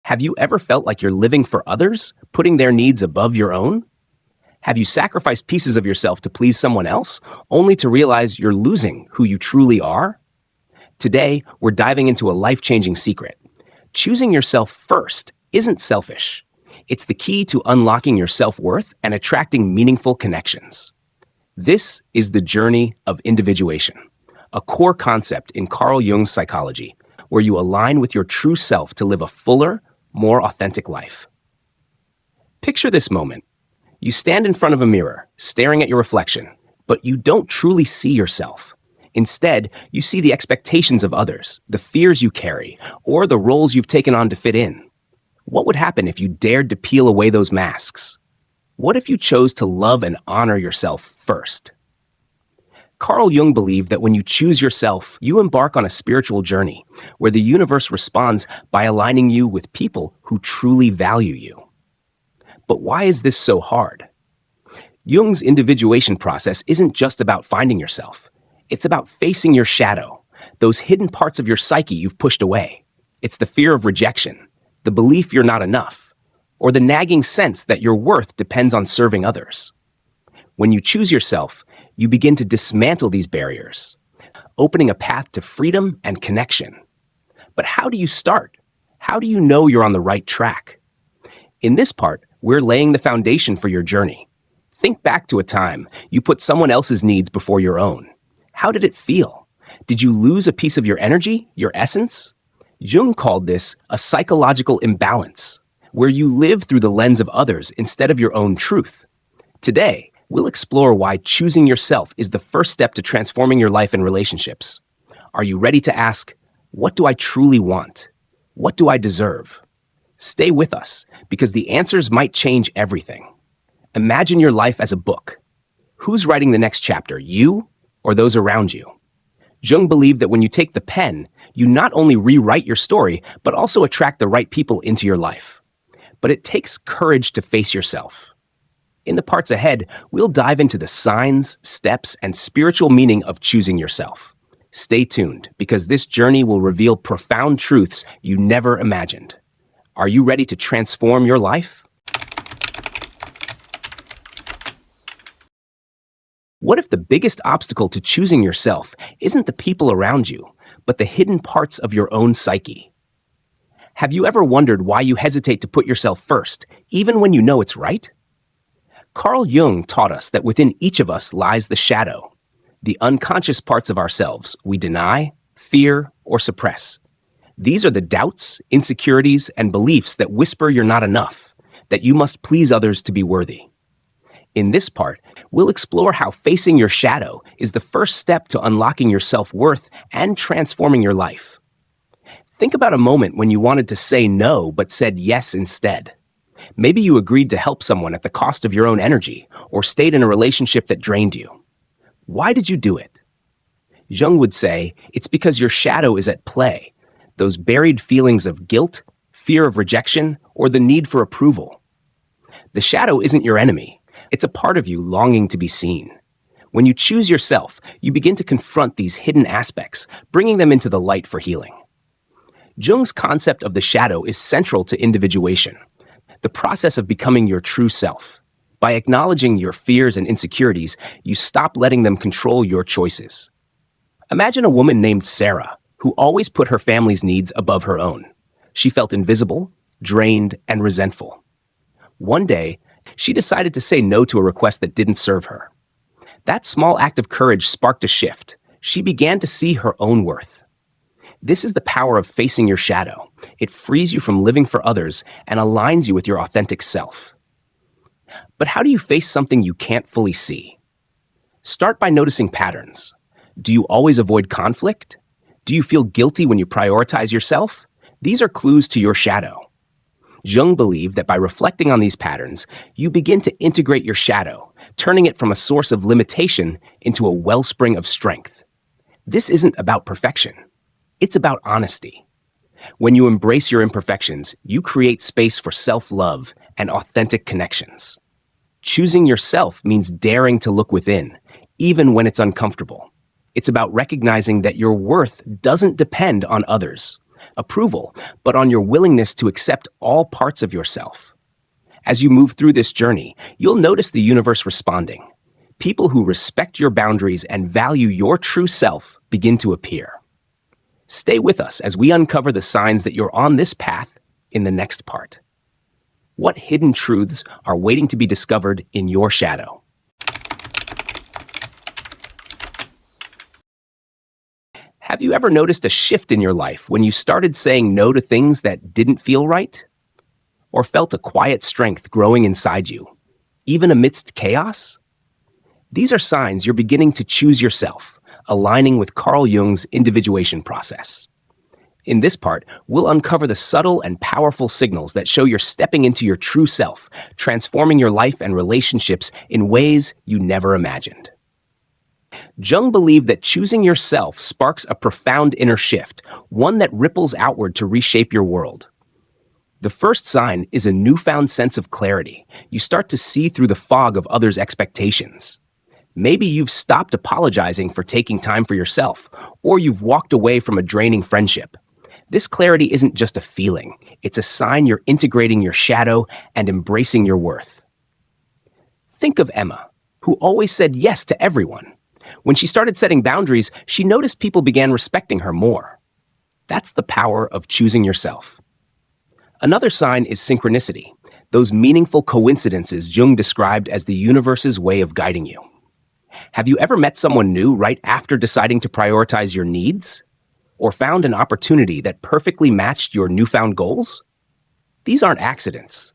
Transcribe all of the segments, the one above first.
Have you ever felt like you're living for others, putting their needs above your own? Have you sacrificed pieces of yourself to please someone else, only to realize you're losing who you truly are? Today, we're diving into a life-changing secret. Choosing yourself first isn't selfish. It's the key to unlocking your self-worth and attracting meaningful connections. This is the journey of individuation, a core concept in Carl Jung's psychology, where you align with your true self to live a fuller, more authentic life. Picture this moment. You stand in front of a mirror, staring at your reflection, but you don't truly see yourself. Instead, you see the expectations of others, the fears you carry, or the roles you've taken on to fit in. What would happen if you dared to peel away those masks? What if you chose to love and honor yourself first? Carl Jung believed that when you choose yourself, you embark on a spiritual journey where the universe responds by aligning you with people who truly value you. But why is this so hard? Jung's individuation process isn't just about finding yourself. It's about facing your shadow, those hidden parts of your psyche you've pushed away. It's the fear of rejection, the belief you're not enough, or the nagging sense that your worth depends on serving others. When you choose yourself, you begin to dismantle these barriers, opening a path to freedom and connection. But how do you start? How do you know you're on the right track? In this part, we're laying the foundation for your journey. Think back to a time you put someone else's needs before your own. How did it feel? Did you lose a piece of your energy, your essence? Jung called this a psychological imbalance, where you live through the lens of others instead of your own truth. Today, we'll explore why choosing yourself is the first step to transforming your life and relationships. Are you ready to ask, what do I truly want? What do I deserve? Stay with us, because the answers might change everything. Imagine your life as a book. Who's writing the next chapter, you or those around you? Jung believed that when you take the pen, you not only rewrite your story, but also attract the right people into your life. But it takes courage to face yourself. In the parts ahead, we'll dive into the signs, steps, and spiritual meaning of choosing yourself. Stay tuned, because this journey will reveal profound truths you never imagined. Are you ready to transform your life? What if the biggest obstacle to choosing yourself isn't the people around you, but the hidden parts of your own psyche? Have you ever wondered why you hesitate to put yourself first, even when you know it's right? Carl Jung taught us that within each of us lies the shadow, the unconscious parts of ourselves we deny, fear, or suppress. These are the doubts, insecurities, and beliefs that whisper you're not enough, that you must please others to be worthy. In this part, we'll explore how facing your shadow is the first step to unlocking your self-worth and transforming your life. Think about a moment when you wanted to say no but said yes instead. Maybe you agreed to help someone at the cost of your own energy, or stayed in a relationship that drained you. Why did you do it? Jung would say it's because your shadow is at play, those buried feelings of guilt, fear of rejection, or the need for approval. The shadow isn't your enemy. It's a part of you longing to be seen. When you choose yourself, you begin to confront these hidden aspects, bringing them into the light for healing. Jung's concept of the shadow is central to individuation, the process of becoming your true self. By acknowledging your fears and insecurities, you stop letting them control your choices. Imagine a woman named Sarah, who always put her family's needs above her own. She felt invisible, drained, and resentful. One day, she decided to say no to a request that didn't serve her. That small act of courage sparked a shift. She began to see her own worth. This is the power of facing your shadow. It frees you from living for others and aligns you with your authentic self. But how do you face something you can't fully see? Start by noticing patterns. Do you always avoid conflict? Do you feel guilty when you prioritize yourself? These are clues to your shadow. Jung believed that by reflecting on these patterns, you begin to integrate your shadow, turning it from a source of limitation into a wellspring of strength. This isn't about perfection. It's about honesty. When you embrace your imperfections, you create space for self-love and authentic connections. Choosing yourself means daring to look within, even when it's uncomfortable. It's about recognizing that your worth doesn't depend on others, approval, but on your willingness to accept all parts of yourself. As you move through this journey, you'll notice the universe responding. People who respect your boundaries and value your true self begin to appear. Stay with us as we uncover the signs that you're on this path in the next part. What hidden truths are waiting to be discovered in your shadow? Have you ever noticed a shift in your life when you started saying no to things that didn't feel right? Or felt a quiet strength growing inside you, even amidst chaos? These are signs you're beginning to choose yourself, aligning with Carl Jung's individuation process. In this part, we'll uncover the subtle and powerful signals that show you're stepping into your true self, transforming your life and relationships in ways you never imagined. Jung believed that choosing yourself sparks a profound inner shift, one that ripples outward to reshape your world. The first sign is a newfound sense of clarity. You start to see through the fog of others' expectations. Maybe you've stopped apologizing for taking time for yourself, or you've walked away from a draining friendship. This clarity isn't just a feeling. It's a sign you're integrating your shadow and embracing your worth. Think of Emma, who always said yes to everyone. When she started setting boundaries, she noticed people began respecting her more. That's the power of choosing yourself. Another sign is synchronicity, those meaningful coincidences Jung described as the universe's way of guiding you. Have you ever met someone new right after deciding to prioritize your needs? Or found an opportunity that perfectly matched your newfound goals? These aren't accidents.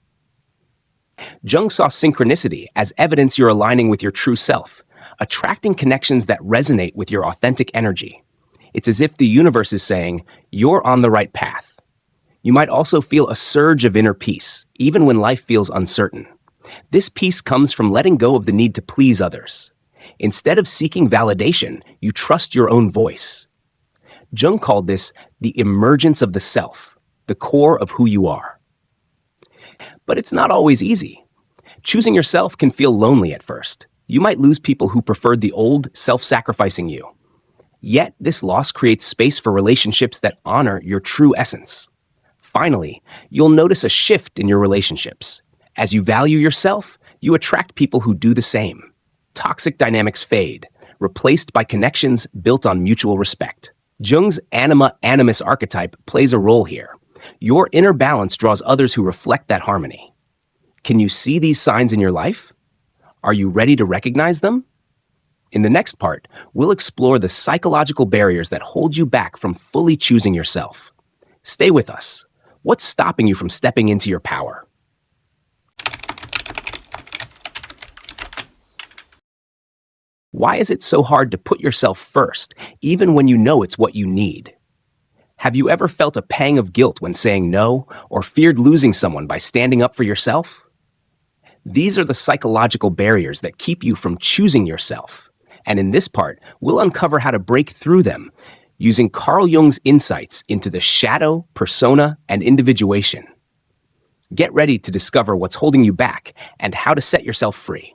Jung saw synchronicity as evidence you're aligning with your true self, attracting connections that resonate with your authentic energy. It's as if the universe is saying, you're on the right path. You might also feel a surge of inner peace, even when life feels uncertain. This peace comes from letting go of the need to please others. Instead of seeking validation, you trust your own voice. Jung called this the emergence of the self, the core of who you are. But it's not always easy. Choosing yourself can feel lonely at first. You might lose people who preferred the old, self-sacrificing you. Yet, this loss creates space for relationships that honor your true essence. Finally, you'll notice a shift in your relationships. As you value yourself, you attract people who do the same. Toxic dynamics fade, replaced by connections built on mutual respect. Jung's anima animus archetype plays a role here. Your inner balance draws others who reflect that harmony. Can you see these signs in your life? Are you ready to recognize them? In the next part, we'll explore the psychological barriers that hold you back from fully choosing yourself. Stay with us. What's stopping you from stepping into your power? Why is it so hard to put yourself first, even when you know it's what you need? Have you ever felt a pang of guilt when saying no, or feared losing someone by standing up for yourself? These are the psychological barriers that keep you from choosing yourself. And in this part, we'll uncover how to break through them using Carl Jung's insights into the shadow, persona, and individuation. Get ready to discover what's holding you back and how to set yourself free.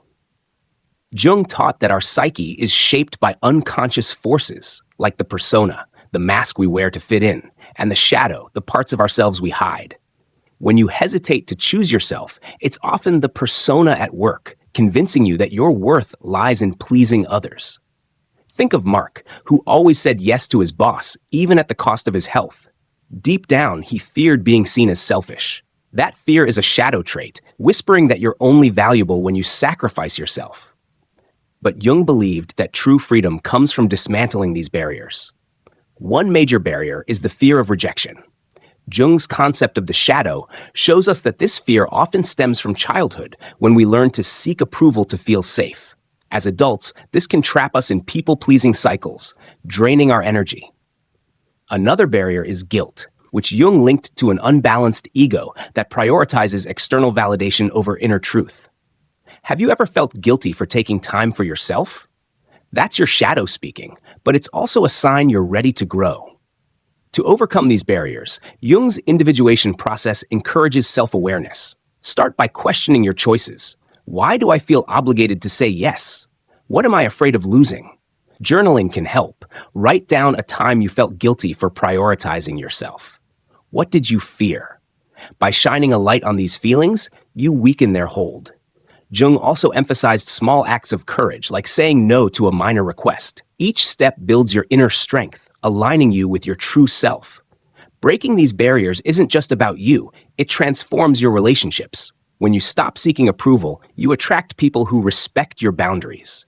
Jung taught that our psyche is shaped by unconscious forces, like the persona, the mask we wear to fit in, and the shadow, the parts of ourselves we hide. When you hesitate to choose yourself, it's often the persona at work, convincing you that your worth lies in pleasing others. Think of Mark, who always said yes to his boss, even at the cost of his health. Deep down, he feared being seen as selfish. That fear is a shadow trait, whispering that you're only valuable when you sacrifice yourself. But Jung believed that true freedom comes from dismantling these barriers. One major barrier is the fear of rejection. Jung's concept of the shadow shows us that this fear often stems from childhood, when we learn to seek approval to feel safe. As adults, this can trap us in people-pleasing cycles, draining our energy. Another barrier is guilt, which Jung linked to an unbalanced ego that prioritizes external validation over inner truth. Have you ever felt guilty for taking time for yourself? That's your shadow speaking, but it's also a sign you're ready to grow. To overcome these barriers, Jung's individuation process encourages self-awareness. Start by questioning your choices. Why do I feel obligated to say yes? What am I afraid of losing? Journaling can help. Write down a time you felt guilty for prioritizing yourself. What did you fear? By shining a light on these feelings, you weaken their hold. Jung also emphasized small acts of courage, like saying no to a minor request. Each step builds your inner strength, aligning you with your true self. Breaking these barriers isn't just about you, it transforms your relationships. When you stop seeking approval, you attract people who respect your boundaries.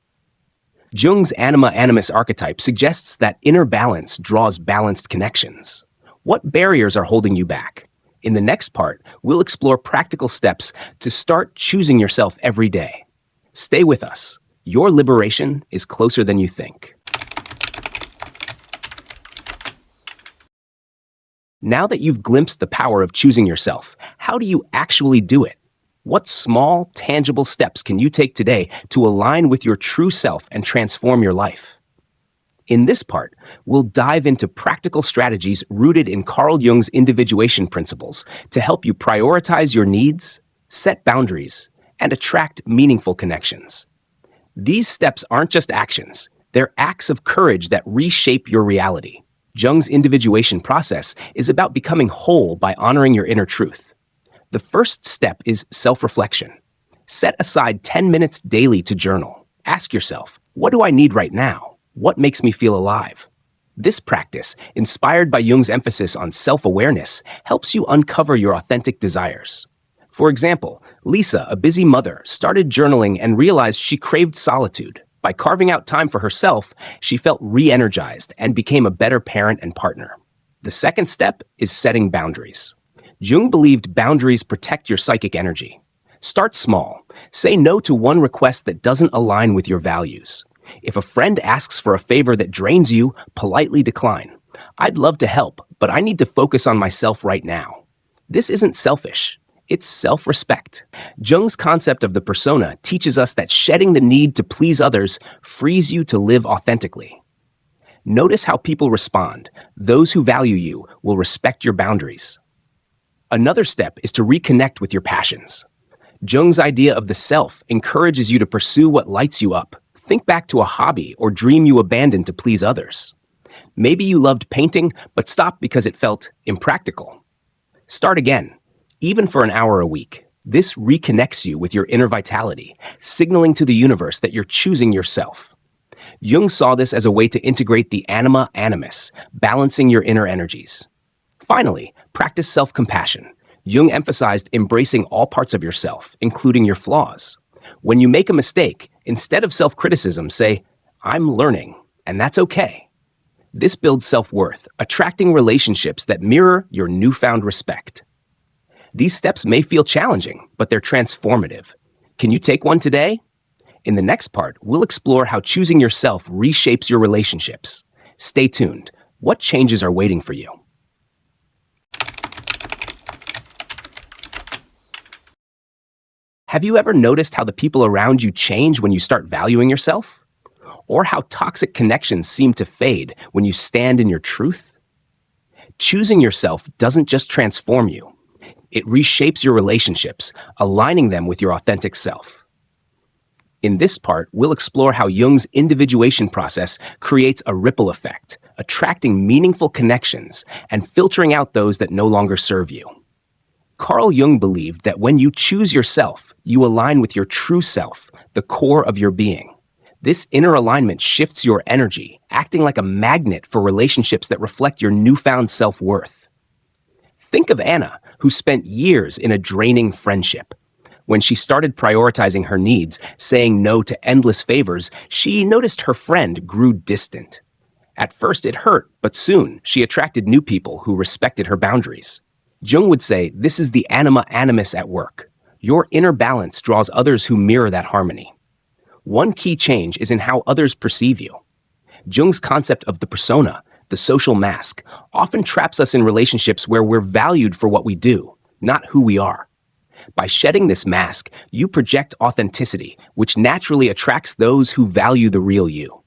Jung's anima animus archetype suggests that inner balance draws balanced connections. What barriers are holding you back? In the next part, we'll explore practical steps to start choosing yourself every day. Stay with us. Your liberation is closer than you think. Now that you've glimpsed the power of choosing yourself, how do you actually do it? What small, tangible steps can you take today to align with your true self and transform your life? In this part, we'll dive into practical strategies rooted in Carl Jung's individuation principles to help you prioritize your needs, set boundaries, and attract meaningful connections. These steps aren't just actions, they're acts of courage that reshape your reality. Jung's individuation process is about becoming whole by honoring your inner truth. The first step is self-reflection. Set aside 10 minutes daily to journal. Ask yourself, what do I need right now? What makes me feel alive? This practice, inspired by Jung's emphasis on self-awareness, helps you uncover your authentic desires. For example, Lisa, a busy mother, started journaling and realized she craved solitude. By carving out time for herself, she felt re-energized and became a better parent and partner. The second step is setting boundaries. Jung believed boundaries protect your psychic energy. Start small. Say no to one request that doesn't align with your values. If a friend asks for a favor that drains you, politely decline. I'd love to help, but I need to focus on myself right now. This isn't selfish. It's self-respect. Jung's concept of the persona teaches us that shedding the need to please others frees you to live authentically. Notice how people respond. Those who value you will respect your boundaries. Another step is to reconnect with your passions. Jung's idea of the self encourages you to pursue what lights you up. Think back to a hobby or dream you abandoned to please others. Maybe you loved painting, but stopped because it felt impractical. Start again, even for an hour a week. This reconnects you with your inner vitality, signaling to the universe that you're choosing yourself. Jung saw this as a way to integrate the anima animus, balancing your inner energies. Finally, practice self-compassion. Jung emphasized embracing all parts of yourself, including your flaws. When you make a mistake, instead of self-criticism, say, "I'm learning, and that's okay." This builds self-worth, attracting relationships that mirror your newfound respect. These steps may feel challenging, but they're transformative. Can you take one today? In the next part, we'll explore how choosing yourself reshapes your relationships. Stay tuned. What changes are waiting for you? Have you ever noticed how the people around you change when you start valuing yourself? Or how toxic connections seem to fade when you stand in your truth? Choosing yourself doesn't just transform you. It reshapes your relationships, aligning them with your authentic self. In this part, we'll explore how Jung's individuation process creates a ripple effect, attracting meaningful connections and filtering out those that no longer serve you. Carl Jung believed that when you choose yourself, you align with your true self, the core of your being. This inner alignment shifts your energy, acting like a magnet for relationships that reflect your newfound self-worth. Think of Anna, who spent years in a draining friendship. When she started prioritizing her needs, saying no to endless favors, she noticed her friend grew distant. At first it hurt, but soon she attracted new people who respected her boundaries. Jung would say this is the anima animus at work. Your inner balance draws others who mirror that harmony. One key change is in how others perceive you. Jung's concept of the persona, the social mask, often traps us in relationships where we're valued for what we do, not who we are. By shedding this mask, you project authenticity, which naturally attracts those who value the real you.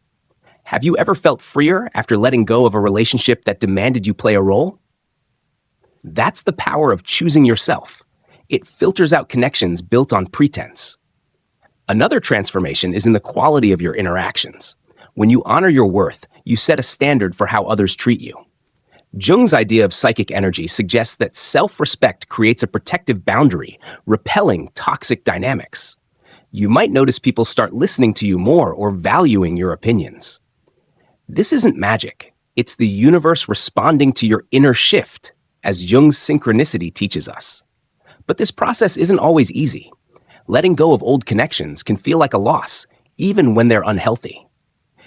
Have you ever felt freer after letting go of a relationship that demanded you play a role? That's the power of choosing yourself. It filters out connections built on pretense. Another transformation is in the quality of your interactions. When you honor your worth, you set a standard for how others treat you. Jung's idea of psychic energy suggests that self-respect creates a protective boundary, repelling toxic dynamics. You might notice people start listening to you more or valuing your opinions. This isn't magic. It's the universe responding to your inner shift, as Jung's Synchronicity teaches us. But this process isn't always easy. Letting go of old connections can feel like a loss, even when they're unhealthy.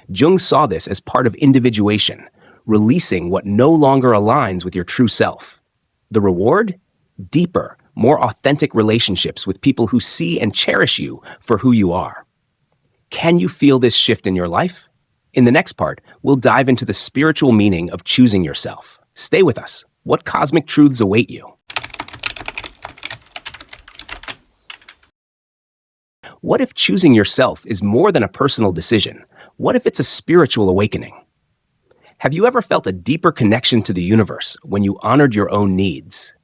Jung saw this as part of individuation, releasing what no longer aligns with your true self. The reward? Deeper, more authentic relationships with people who see and cherish you for who you are. Can you feel this shift in your life? In the next part, we'll dive into the spiritual meaning of choosing yourself. Stay with us. What cosmic truths await you? What if choosing yourself is more than a personal decision? What if it's a spiritual awakening? Have you ever felt a deeper connection to the universe when you honored your own needs?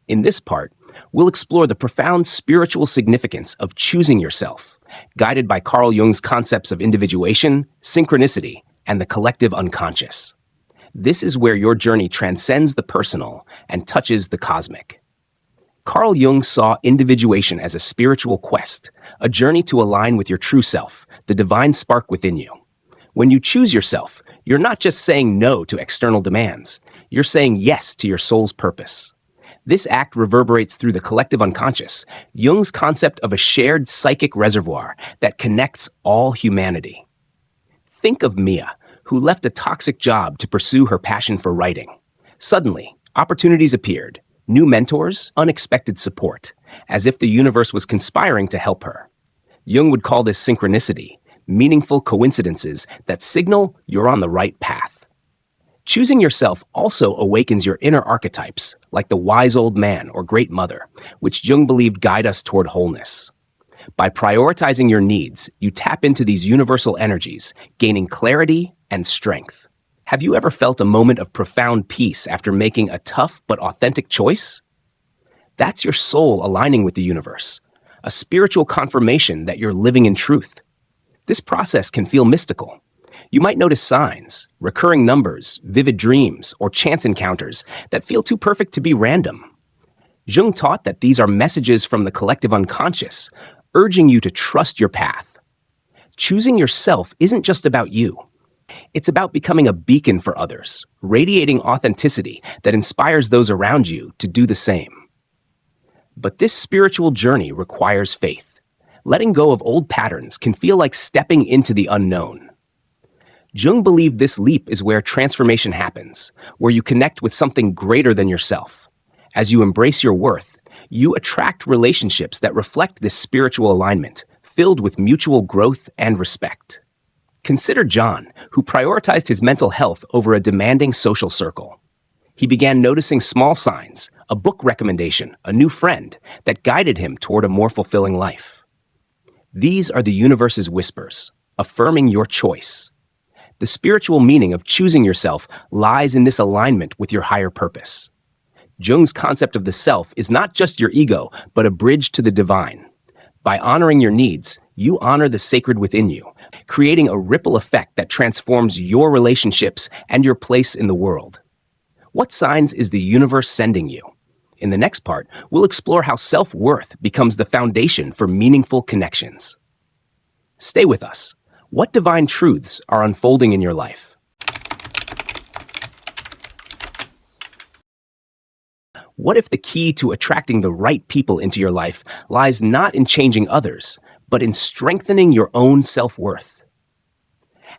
In this part, we'll explore the profound spiritual significance of choosing yourself, guided by Carl Jung's concepts of individuation, synchronicity, and the collective unconscious. This is where your journey transcends the personal and touches the cosmic. Carl Jung saw individuation as a spiritual quest, a journey to align with your true self, the divine spark within you. When you choose yourself, you're not just saying no to external demands, you're saying yes to your soul's purpose. This act reverberates through the collective unconscious, Jung's concept of a shared psychic reservoir that connects all humanity. Think of Mia, who left a toxic job to pursue her passion for writing. Suddenly, opportunities appeared, new mentors, unexpected support, as if the universe was conspiring to help her. Jung would call this synchronicity, meaningful coincidences that signal you're on the right path. Choosing yourself also awakens your inner archetypes, like the wise old man or great mother, which Jung believed guide us toward wholeness. By prioritizing your needs, you tap into these universal energies, gaining clarity and strength. Have you ever felt a moment of profound peace after making a tough but authentic choice? That's your soul aligning with the universe, a spiritual confirmation that you're living in truth. This process can feel mystical. You might notice signs, recurring numbers, vivid dreams, or chance encounters that feel too perfect to be random. Jung taught that these are messages from the collective unconscious, urging you to trust your path. Choosing yourself isn't just about you. It's about becoming a beacon for others, radiating authenticity that inspires those around you to do the same. But this spiritual journey requires faith. Letting go of old patterns can feel like stepping into the unknown. Jung believed this leap is where transformation happens, where you connect with something greater than yourself. As you embrace your worth, you attract relationships that reflect this spiritual alignment, filled with mutual growth and respect. Consider John, who prioritized his mental health over a demanding social circle. He began noticing small signs, a book recommendation, a new friend, that guided him toward a more fulfilling life. These are the universe's whispers, affirming your choice. The spiritual meaning of choosing yourself lies in this alignment with your higher purpose. Jung's concept of the self is not just your ego, but a bridge to the divine. By honoring your needs, you honor the sacred within you, creating a ripple effect that transforms your relationships and your place in the world. What signs is the universe sending you? In the next part, we'll explore how self-worth becomes the foundation for meaningful connections. Stay with us. What divine truths are unfolding in your life? What if the key to attracting the right people into your life lies not in changing others, but in strengthening your own self-worth?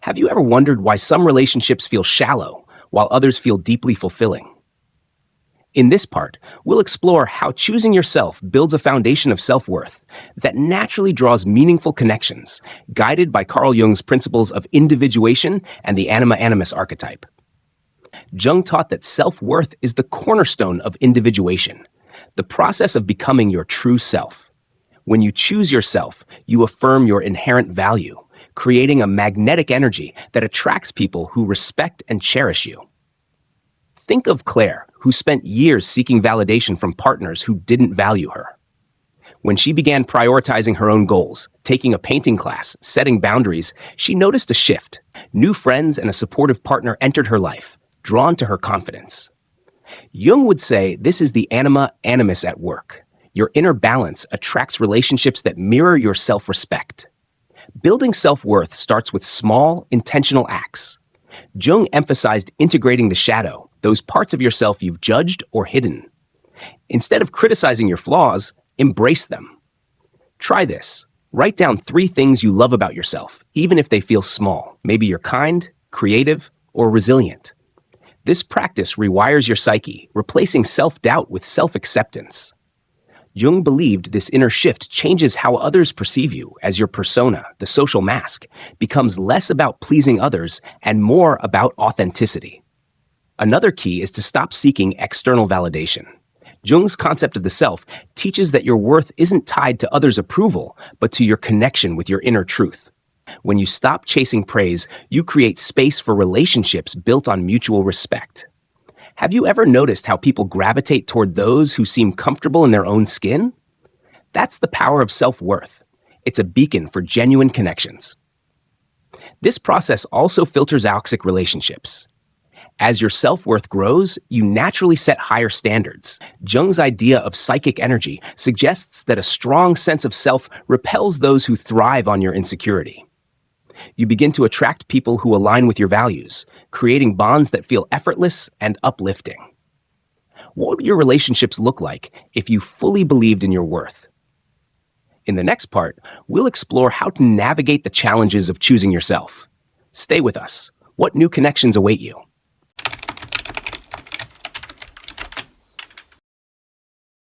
Have you ever wondered why some relationships feel shallow, while others feel deeply fulfilling? In this part, we'll explore how choosing yourself builds a foundation of self-worth that naturally draws meaningful connections, guided by Carl Jung's principles of individuation and the anima animus archetype. Jung taught that self-worth is the cornerstone of individuation, the process of becoming your true self. When you choose yourself, you affirm your inherent value, creating a magnetic energy that attracts people who respect and cherish you. Think of Claire, who spent years seeking validation from partners who didn't value her. When she began prioritizing her own goals, taking a painting class, setting boundaries, she noticed a shift. New friends and a supportive partner entered her life, drawn to her confidence. Jung would say this is the anima animus at work. Your inner balance attracts relationships that mirror your self-respect. Building self-worth starts with small, intentional acts. Jung emphasized integrating the shadow, those parts of yourself you've judged or hidden. Instead of criticizing your flaws, embrace them. Try this. Write down 3 things you love about yourself, even if they feel small. Maybe you're kind, creative, or resilient. This practice rewires your psyche, replacing self-doubt with self-acceptance. Jung believed this inner shift changes how others perceive you as your persona, the social mask, becomes less about pleasing others and more about authenticity. Another key is to stop seeking external validation. Jung's concept of the self teaches that your worth isn't tied to others' approval, but to your connection with your inner truth. When you stop chasing praise, you create space for relationships built on mutual respect. Have you ever noticed how people gravitate toward those who seem comfortable in their own skin? That's the power of self-worth. It's a beacon for genuine connections. This process also filters toxic relationships. As your self-worth grows, you naturally set higher standards. Jung's idea of psychic energy suggests that a strong sense of self repels those who thrive on your insecurity. You begin to attract people who align with your values, creating bonds that feel effortless and uplifting. What would your relationships look like if you fully believed in your worth? In the next part, we'll explore how to navigate the challenges of choosing yourself. Stay with us. What new connections await you?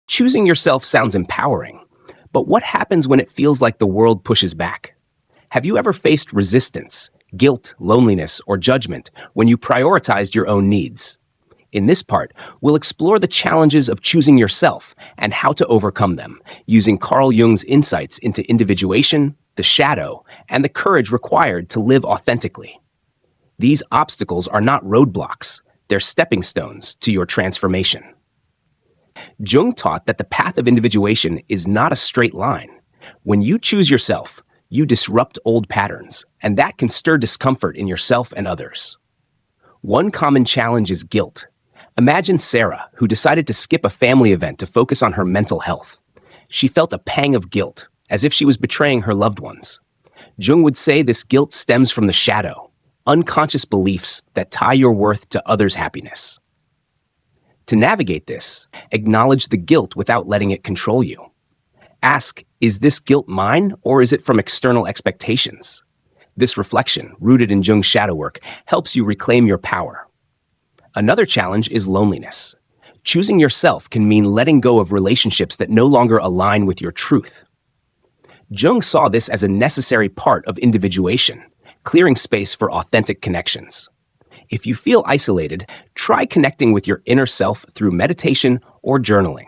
Choosing yourself sounds empowering, but what happens when it feels like the world pushes back? Have you ever faced resistance, guilt, loneliness, or judgment when you prioritized your own needs? In this part, we'll explore the challenges of choosing yourself and how to overcome them, using Carl Jung's insights into individuation, the shadow, and the courage required to live authentically. These obstacles are not roadblocks, they're stepping stones to your transformation. Jung taught that the path of individuation is not a straight line. When you choose yourself, you disrupt old patterns, and that can stir discomfort in yourself and others. One common challenge is guilt. Imagine Sarah, who decided to skip a family event to focus on her mental health. She felt a pang of guilt, as if she was betraying her loved ones. Jung would say this guilt stems from the shadow, unconscious beliefs that tie your worth to others' happiness. To navigate this, acknowledge the guilt without letting it control you. Ask, is this guilt mine or is it from external expectations? This reflection, rooted in Jung's ShadowWork, helps you reclaim your power. Another challenge is loneliness. Choosing yourself can mean letting go of relationships that no longer align with your truth. Jung saw this as a necessary part of individuation, clearing space for authentic connections. If you feel isolated, try connecting with your inner self through meditation or journaling.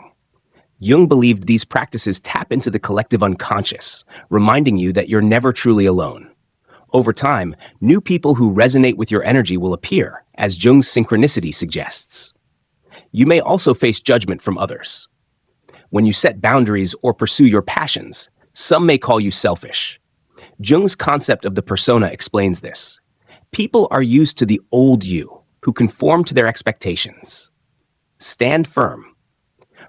Jung believed these practices tap into the collective unconscious, reminding you that you're never truly alone. Over time, new people who resonate with your energy will appear, as Jung's Synchronicity suggests. You may also face judgment from others. When you set boundaries or pursue your passions, some may call you selfish. Jung's concept of the persona explains this. People are used to the old you, who conform to their expectations. Stand firm.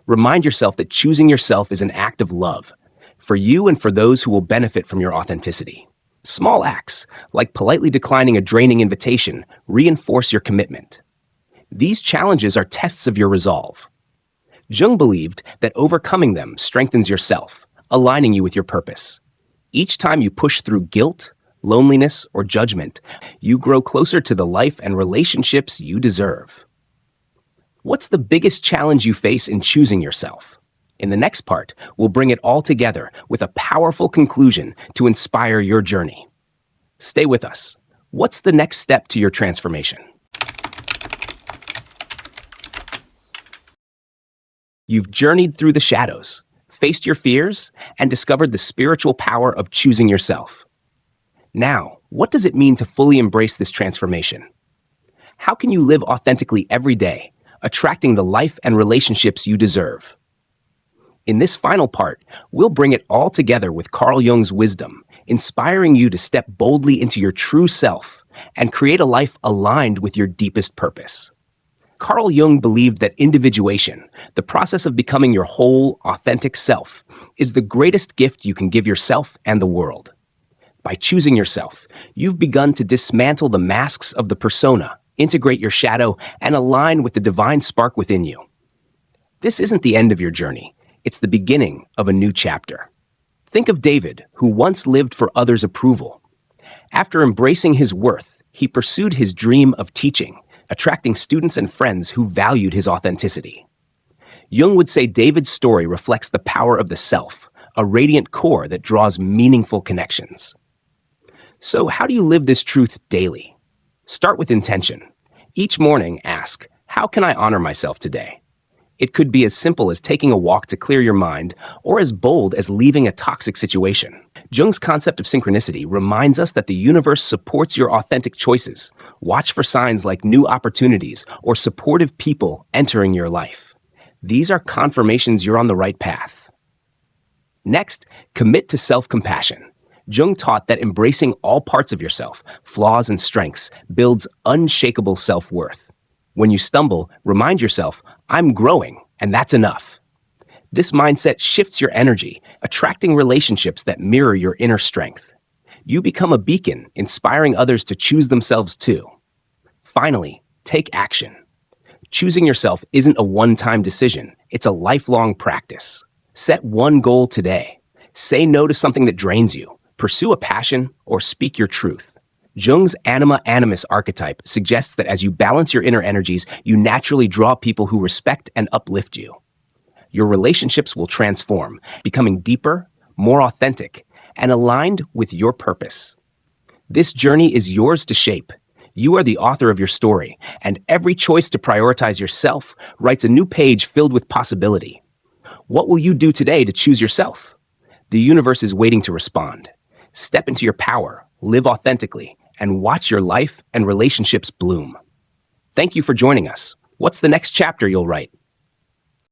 Remind yourself that choosing yourself is an act of love, for you and for those who will benefit from your authenticity. Small acts, like politely declining a draining invitation, reinforce your commitment. These challenges are tests of your resolve. Jung believed that overcoming them strengthens yourself, aligning you with your purpose. Each time you push through guilt, loneliness, or judgment, you grow closer to the life and relationships you deserve. What's the biggest challenge you face in choosing yourself? In the next part, we'll bring it all together with a powerful conclusion to inspire your journey. Stay with us. What's the next step to your transformation? You've journeyed through the shadows, faced your fears, and discovered the spiritual power of choosing yourself. Now, what does it mean to fully embrace this transformation? How can you live authentically every day, attracting the life and relationships you deserve? In this final part, we'll bring it all together with Carl Jung's wisdom, inspiring you to step boldly into your true self and create a life aligned with your deepest purpose. Carl Jung believed that individuation, the process of becoming your whole, authentic self, is the greatest gift you can give yourself and the world. By choosing yourself, you've begun to dismantle the masks of the persona, integrate your shadow, and align with the divine spark within you. This isn't the end of your journey. It's the beginning of a new chapter. Think of David, who once lived for others' approval. After embracing his worth, he pursued his dream of teaching, attracting students and friends who valued his authenticity. Jung would say David's story reflects the power of the self, a radiant core that draws meaningful connections. So how do you live this truth daily? Start with intention. Each morning, ask, how can I honor myself today? It could be as simple as taking a walk to clear your mind, or as bold as leaving a toxic situation. Jung's concept of synchronicity reminds us that the universe supports your authentic choices. Watch for signs like new opportunities or supportive people entering your life. These are confirmations you're on the right path. Next, commit to self-compassion. Jung taught that embracing all parts of yourself, flaws and strengths, builds unshakable self-worth. When you stumble, remind yourself, I'm growing, and that's enough. This mindset shifts your energy, attracting relationships that mirror your inner strength. You become a beacon, inspiring others to choose themselves too. Finally, take action. Choosing yourself isn't a one-time decision, it's a lifelong practice. Set one goal today. Say no to something that drains you, pursue a passion, or speak your truth. Jung's anima animus archetype suggests that as you balance your inner energies, you naturally draw people who respect and uplift you. Your relationships will transform, becoming deeper, more authentic, and aligned with your purpose. This journey is yours to shape. You are the author of your story, and every choice to prioritize yourself writes a new page filled with possibility. What will you do today to choose yourself? The universe is waiting to respond. Step into your power, live authentically, and watch your life and relationships bloom. Thank you for joining us. What's the next chapter you'll write?